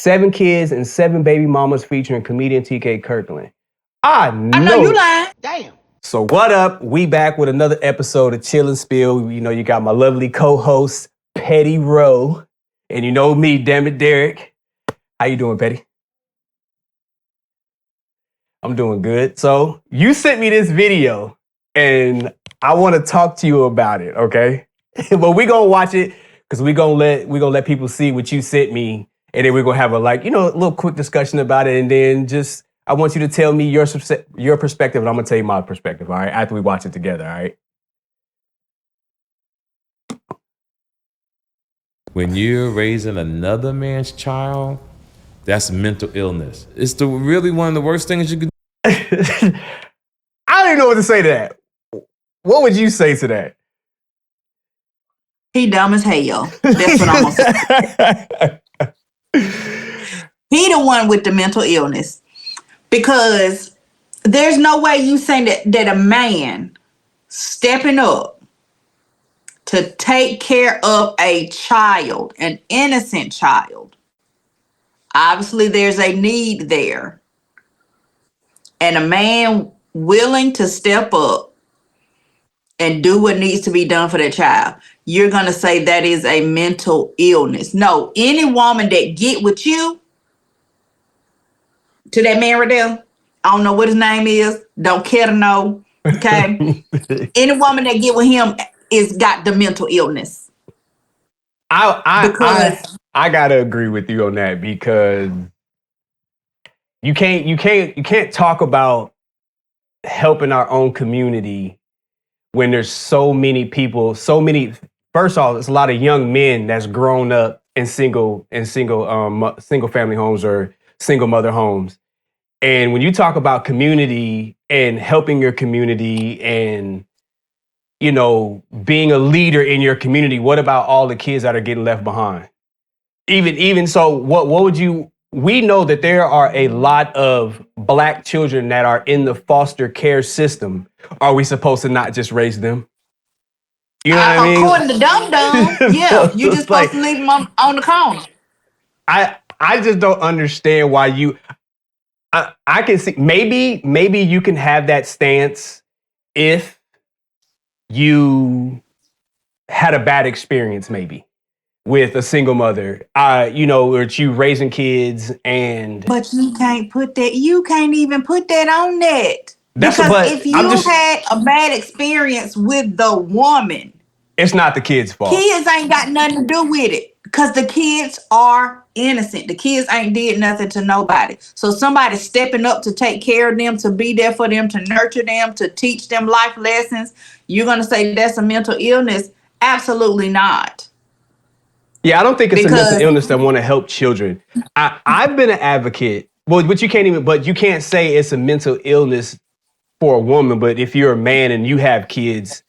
7 kids and 7 baby mamas featuring comedian TK Kirkland. I I know you know. lying. Damn. So what up? We back with another episode of Chill and Spill. You know, you got my lovely co-host, Petty Rowe. And you know me, damn it, Derek. How you doing, Petty? I'm doing good. So you sent me this video and I want to talk to you about it, okay? But we gonna watch it because we gonna let people see what you sent me, and then we're gonna have a little quick discussion about it, and then just I want you to tell me your perspective, and I'm gonna tell you my perspective, all right? After we watch it together, all right? When you're raising another man's child, that's mental illness. It's really one of the worst things you could. I don't even know what to say to that. What would you say to that? He dumb as hell. That's what I'm gonna say. He the one with the mental illness. Because there's no way you saying that a man stepping up to take care of a child, an innocent child. Obviously, there's a need there. And a man willing to step up and do what needs to be done for that child, you're going to say that is a mental illness. No, any woman that get with you, to that man right there, I don't know what his name is, don't care to know, okay? Any woman that get with him is got the mental illness. I gotta agree with you on that, because you can't talk about helping our own community when there's so many people, first off, it's a lot of young men that's grown up in single family homes or single mother homes. And when you talk about community and helping your community and, you know, being a leader in your community, what about all the kids that are getting left behind? Even so, what would you, we know that there are a lot of Black children that are in the foster care system. Are we supposed to not just raise them? You know what I mean? According to Dum Dum, yeah, you just supposed to leave them on the corner. I just don't understand why you, I can see, maybe you can have that stance if you had a bad experience, maybe with a single mother, or you raising kids, and but you can't even put that on that. Because if you had a bad experience with the woman, it's not the kids' fault. Kids ain't got nothing to do with it, because the kids are innocent. The kids ain't did nothing to nobody. So somebody stepping up to take care of them, to be there for them, to nurture them, to teach them life lessons, you're going to say that's a mental illness? Absolutely not. Yeah, I don't think it's a mental illness that want to help children. I've been an advocate. Well, but you can't say it's a mental illness for a woman. But if you're a man and you have kids,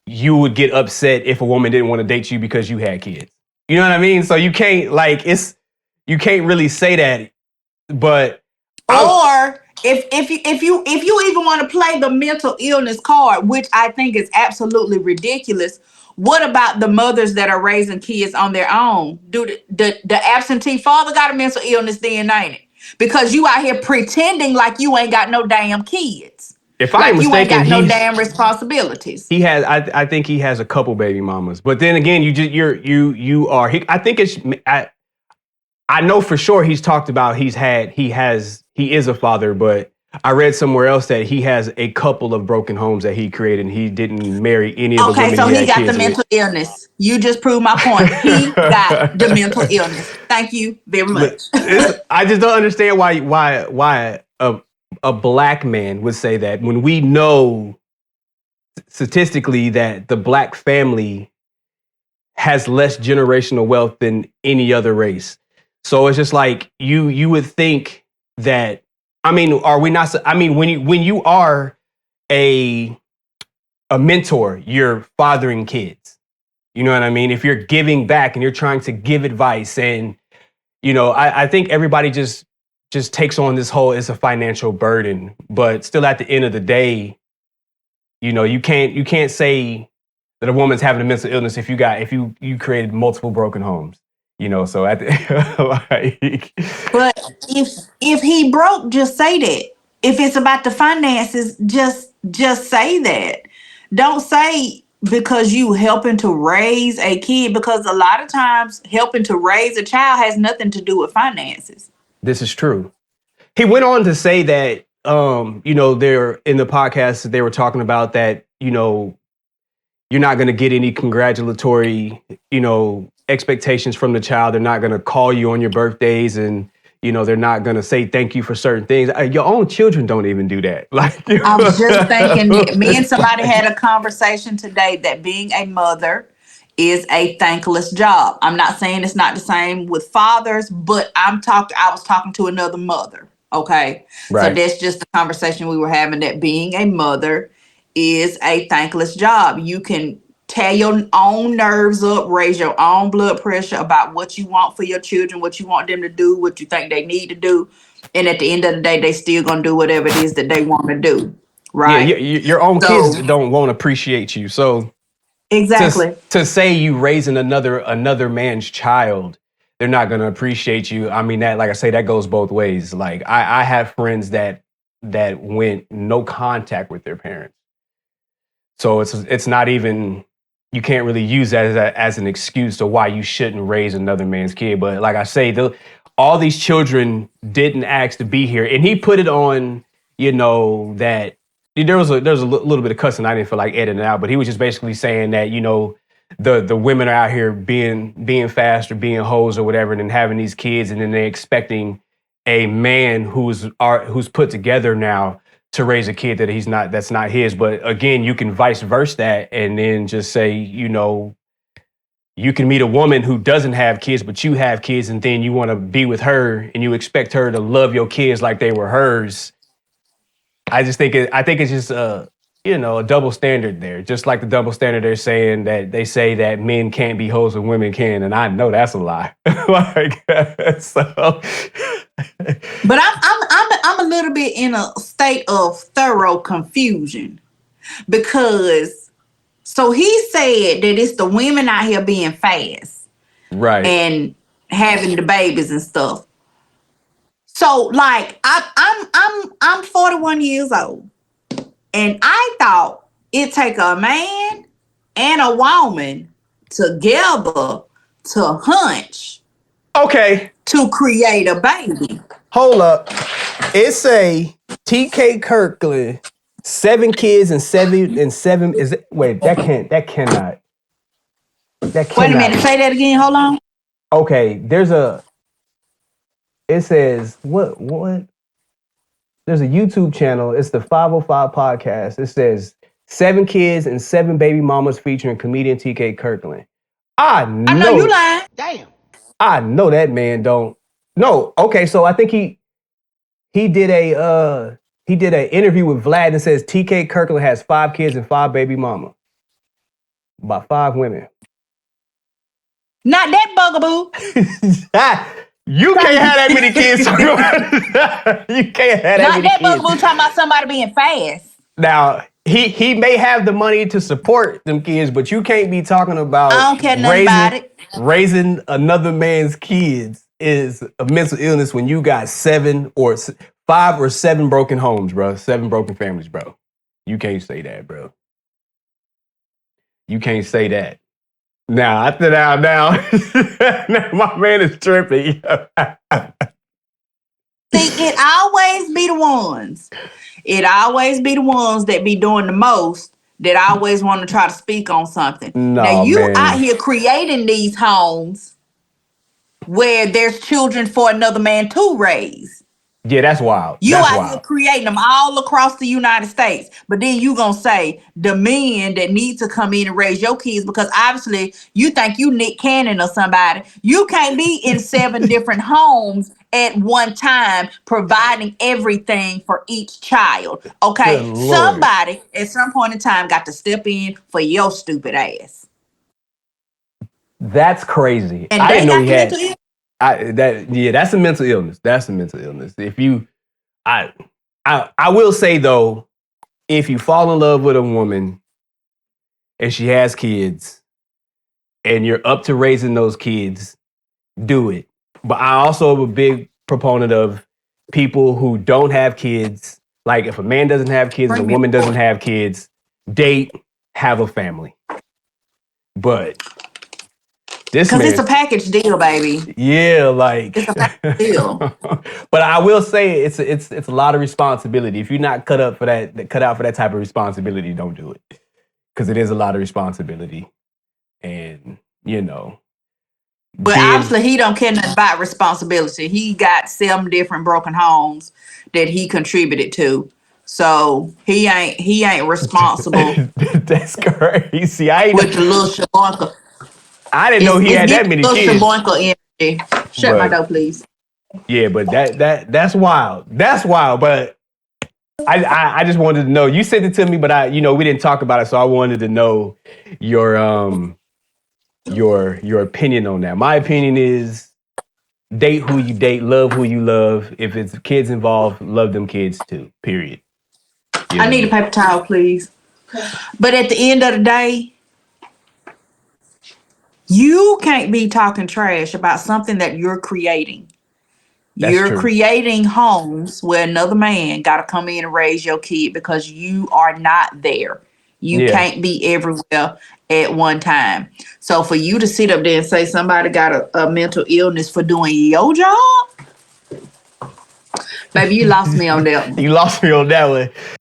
you would get upset if a woman didn't want to date you because you had kids. You know what I mean? So you can't really say that. But or if you even want to play the mental illness card, which I think is absolutely ridiculous, what about the mothers that are raising kids on their own? Do the absentee father got a mental illness then, ain't it? Because you out here pretending like you ain't got no damn kids. If I'm mistaken, you ain't got no damn responsibilities. He has. I think he has a couple baby mamas. But then again, I think it's. I know for sure he's talked about he is a father, but I read somewhere else that he has a couple of broken homes that he created, and he didn't marry any of the women. Okay, so he got the mental illness. You just proved my point. He got the mental illness. Thank you very much. I just don't understand why a Black man would say that, when we know statistically that the Black family has less generational wealth than any other race. So it's just like you would think that. I mean, are we not? I mean, when you are a mentor, you're fathering kids. You know what I mean? If you're giving back and you're trying to give advice, and I think everybody just takes on this whole, it's a financial burden. But still, at the end of the day, you can't say that a woman's having a mental illness if you created multiple broken homes. So at the, like, But if he broke, just say that. If it's about the finances, just say that. Don't say because you helping to raise a kid, because a lot of times helping to raise a child has nothing to do with finances. this is true. He went on to say that, they're in the podcast, they were talking about that, you're not going to get any congratulatory, expectations from the child. They're not going to call you on your birthdays, and, they're not going to say thank you for certain things. Your own children don't even do that. Like, I was just thinking that me and somebody had a conversation today that being a mother is a thankless job. I'm not saying it's not the same with fathers, but I was talking to another mother. Okay. So right. that's just the conversation we were having, that being a mother is a thankless job. You can tear your own nerves up, raise your own blood pressure about what you want for your children, what you want them to do, what you think they need to do. And at the end of the day, they still gonna do whatever it is that they want to do. Yeah, Right. your own So kids won't appreciate you. So exactly. to say you raising another man's child, they're not going to appreciate you. I mean, that, like I say, that goes both ways. Like, I have friends that went no contact with their parents. So it's not even, you can't really use that as an excuse to why you shouldn't raise another man's kid. But like I say, all these children didn't ask to be here, and he put it on, that there was a little bit of cussing. I didn't feel like editing it out, but he was just basically saying that, the women are out here being fast or being hoes or whatever, and then having these kids, and then they're expecting a man who's put together now to raise a kid that's not his. But again, you can vice versa that, and then just say, you can meet a woman who doesn't have kids, but you have kids, and then you want to be with her, and you expect her to love your kids like they were hers. I think it's just a double standard there. Just like the double standard they're saying that they say that men can't be hoes and women can, and I know that's a lie. Like, so. But I'm a little bit in a state of thorough confusion, because so he said that it's the women out here being fast, Right. and having the babies and stuff. So like I'm 41 years old, and I thought it take a man and a woman together to hunch Okay. to create a baby. Hold up. It's a TK Kirkland, 7 kids and seven. Is it? Wait, that cannot. Wait a minute, say that again. Hold on. Okay, it says, what? There's a YouTube channel. It's the 505 podcast. It says 7 kids and 7 baby mamas featuring comedian TK Kirkland. I know you lying. Damn. I know that man don't. No, okay, so I think he did an interview with Vlad, and says TK Kirkland has 5 kids and 5 baby mamas. By 5 women. Not that bugaboo. You can't have that many kids. You can't have that Not many that kids. bugaboo talking about somebody being fast. Now, he may have the money to support them kids, but you can't be talking about I don't care nothing about it. raising another man's kids is a mental illness when you got 5 or 7 broken homes, bro. 7 broken families, bro. You can't say that, bro. You can't say that. Now, now my man is tripping. See, it always be the ones. It always be the ones that be doing the most, that always want to try to speak on something. No, now you man. out here creating these homes where there's children for another man to raise. Yeah, that's wild. You that's out wild. here creating them all across the United States. But then you gonna say the men that need to come in and raise your kids, because obviously you think you Nick Cannon or somebody. You can't be in 7 different homes at one time providing everything for each child. Okay, Good Lord. somebody at some point in time got to step in for your stupid ass. That's crazy. And I they didn't know got he had mental illness. that's a mental illness. That's a mental illness. If you I will say though, if you fall in love with a woman and she has kids and you're up to raising those kids, do it. But I also am a big proponent of people who don't have kids. Like if a man doesn't have kids and a woman doesn't have kids, date, have a family. But this because it's a package deal, baby. Yeah, like it's a package deal. But I will say it's a lot of responsibility. If you're not cut out for that type of responsibility, don't do it. Because it is a lot of responsibility. And, But obviously he don't care nothing about responsibility. He got 7 different broken homes that he contributed to. So he ain't responsible. That's crazy. With the little Shabonka. I didn't know he had that many kids. Shabonka energy. Shut my door, please. Yeah, but that's wild. That's wild. But I just wanted to know. You sent it to me, but we didn't talk about it, so I wanted to know your opinion on that. My opinion is date who you date, love who you love. If it's kids involved, love them kids too. Period. I need a paper towel, please. But at the end of the day, you can't be talking trash about something that you're creating. You're creating homes where another man got to come in and raise your kid because you are not there. You can't be everywhere at one time. So for you to sit up there and say somebody got a mental illness for doing your job, baby, you lost me on that one. You lost me on that one.